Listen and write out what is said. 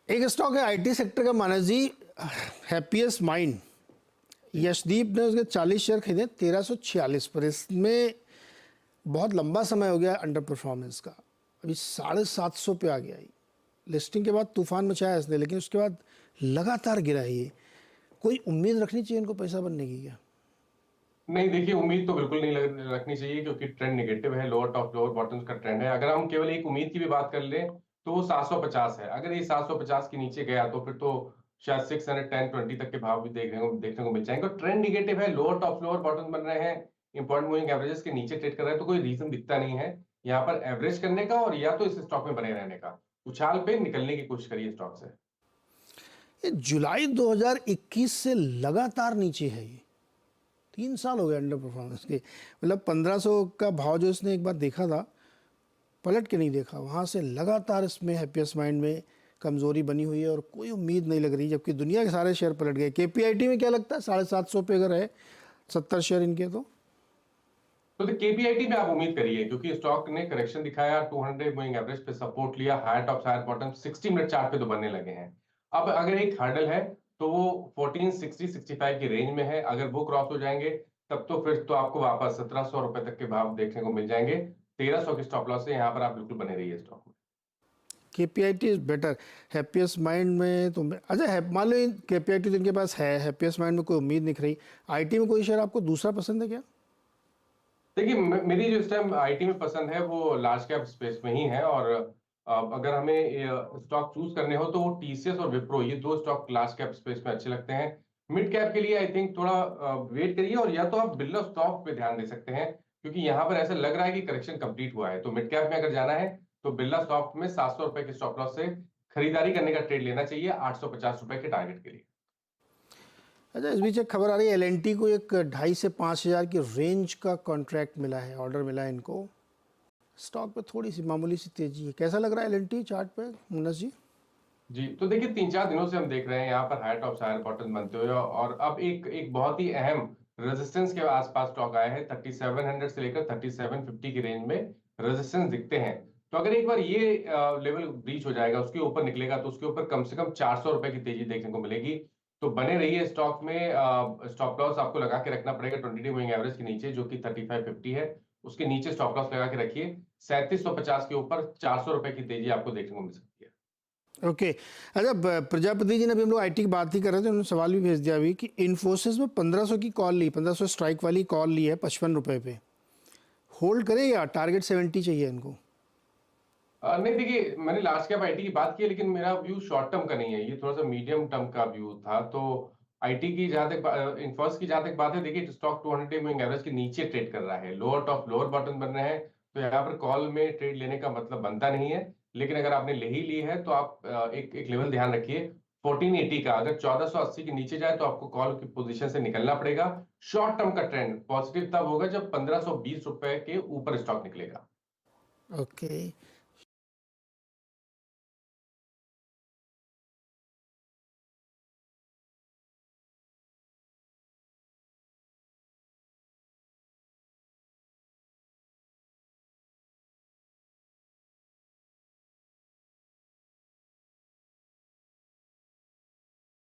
एक स्टॉक है IT sector का मानस जी, हैप्पीएस्ट माइंड। यशदीप ने उसके 40 शेयर खरीदे 1346 पर। इसमें बहुत लंबा समय हो गया अंडर परफॉर्मेंस का, अभी 750 पे आ गया ये। लिस्टिंग के बाद तूफान मचाया इसने, लेकिन उसके बाद लगातार गिरा है ये। कोई उम्मीद रखनी चाहिए इनको पैसा बनने की क्या? नहीं, देखिए, उम्मीद तो बिल्कुल नहीं रखनी चाहिए, क्योंकि ट्रेंड नेगेटिव है। लोअर टॉप लोअर बॉटम्स का ट्रेंड है। अगर हम केवल एक उम्मीद की भी बात कर लें तो वो 750 है। अगर ये 750 के नीचे गया तो फिर तो शायद 610-20 तक के भाव भी देखने को मिल जाएंगे। और ट्रेंड निगेटिव है, लोअर टॉप लोअर बॉटम बन रहे हैं, इंपॉर्टेंट मूविंग एवरेजेस के नीचे ट्रेड कर रहे हैं, तो कोई रीजन दिखता नहीं है यहाँ पर एवरेज करने का, और या तो इस स्टॉक में बने रहने का। उछाल पे निकलने की कोशिश करिए स्टॉक से। ये जुलाई 2021 से लगातार नीचे है ये। 3 साल हो गए अंडर परफॉर्मेंस के। मतलब 1500 का भाव जो इसने एक बार देखा था, पलट के नहीं देखा, वहाँ से लगातार इसमें हैप्पीएस्ट माइंड में कमज़ोरी बनी हुई है और कोई उम्मीद नहीं लग रही, जबकि दुनिया के सारे शेयर पलट गए। केपीआईटी में क्या लगता है 750 पे अगर है 70 शेयर इनके तो केपीआईटी में आप उम्मीद करिए, क्योंकि स्टॉक ने करेक्शन दिखाया, 200 मूविंग एवरेज पे सपोर्ट लिया, higher top higher bottom 60 minute chart पे तो बनने लगे हैं। अब अगर एक हर्डल है तो वो 1460-65 की रेंज में है। अगर वो क्रॉस हो जाएंगे तब तो फिर तो आपको वापस 1700 रुपए तक के भाव देखने को मिल जाएंगे। 1300 की स्टॉप लॉस से यहाँ पर आप बिल्कुल बने रहिए स्टॉक में। KPIT is better happiest mind में तो। अच्छा है, मान लो केपीआईटी तो इनके पास है, हैप्पीएस्ट माइंड में कोई उम्मीद नहीं रही। आईटी में कोई शेयर आपको दूसरा पसंद है क्या? देखिए, मेरी जो इस टाइम आईटी में पसंद है वो लार्ज कैप स्पेस में ही है। और अगर हमें स्टॉक चूज करने हो तो वो टीसीएस और विप्रो, ये दो स्टॉक लार्ज कैप स्पेस में अच्छे लगते हैं। मिड कैप के लिए आई थिंक थोड़ा वेट करिए, और या तो आप बिरला स्टॉक पे ध्यान दे सकते हैं, क्योंकि यहाँ पर ऐसा लग रहा है कि करेक्शन कंप्लीट हुआ है। तो मिड कैप में अगर जाना है तो बिरला स्टॉक में 700 रुपए के स्टॉप लॉस से खरीदारी करने का ट्रेड लेना चाहिए 850 रुपए के टारगेट के लिए। अच्छा, इस बीच एक खबर आ रही है एलएनटी को एक 2.5 से 5 हज़ार की रेंज का कॉन्ट्रैक्ट मिला है, ऑर्डर मिला है इनको। स्टॉक पे थोड़ी सी मामूली सी तेजी है, कैसा लग रहा है एलएनटी चार्ट पे मुन्नस जी? जी, तो देखिए, 3-4 दिनों से हम देख रहे हैं यहाँ पर हायर टॉप हायर बॉटम बनते हुए, और अब एक एक बहुत ही अहम रेजिस्टेंस के आसपास स्टॉक आया है। 3700 से लेकर 3750 की रेंज में रेजिस्टेंस दिखते हैं। तो अगर एक बार ये लेवल ब्रीच हो जाएगा, उसके ऊपर निकलेगा, तो उसके ऊपर कम से कम 400 रुपए की तेजी देखने को मिलेगी। तो बने रहिए स्टॉक में। स्टॉप लॉस आपको लगा के रखना पड़ेगा 20 मूविंग एवरेज के नीचे, जो कि 3550 है। उसके नीचे स्टॉप लॉस लगा के रखिए। 3750 के ऊपर 400 रुपए की तेजी आपको देखने को मिल सकती है। ओके। अच्छा, प्रजापति जी ने अभी हम लोग आईटी की बात ही कर रहे थे, उन्होंने सवाल भी भेज दिया अभी कि इन्फोसिस में 1500 की कॉल ली, 1500 स्ट्राइक वाली कॉल ली है 55 रुपए पे। होल्ड करें या टारगेट 70 चाहिए इनको? नहीं, देखिए, मैंने लार्ज कैप आईटी की बात की, लेकिन मेरा व्यू शॉर्ट टर्म का नहीं है, ये थोड़ा सा मीडियम टर्म का व्यू था। तो आईटी की जहां तक इन्फोसिस की जहां तक बात है, देखिए, स्टॉक 200 मूविंग एवरेज के नीचे ट्रेड कर रहा है, लोअर टॉप लोअर बॉटम बन रहे हैं। तो यहाँ पर कॉल में ट्रेड लेने का मतलब बनता नहीं है। लेकिन अगर आपने ले ही ली है तो आप एक एक लेवल ध्यान रखिए 1480 का। अगर 1480 के नीचे जाए तो आपको कॉल की पोजीशन से निकलना पड़ेगा। शॉर्ट टर्म का ट्रेंड पॉजिटिव तब होगा जब 1520 रुपए के ऊपर स्टॉक निकलेगा। ओके।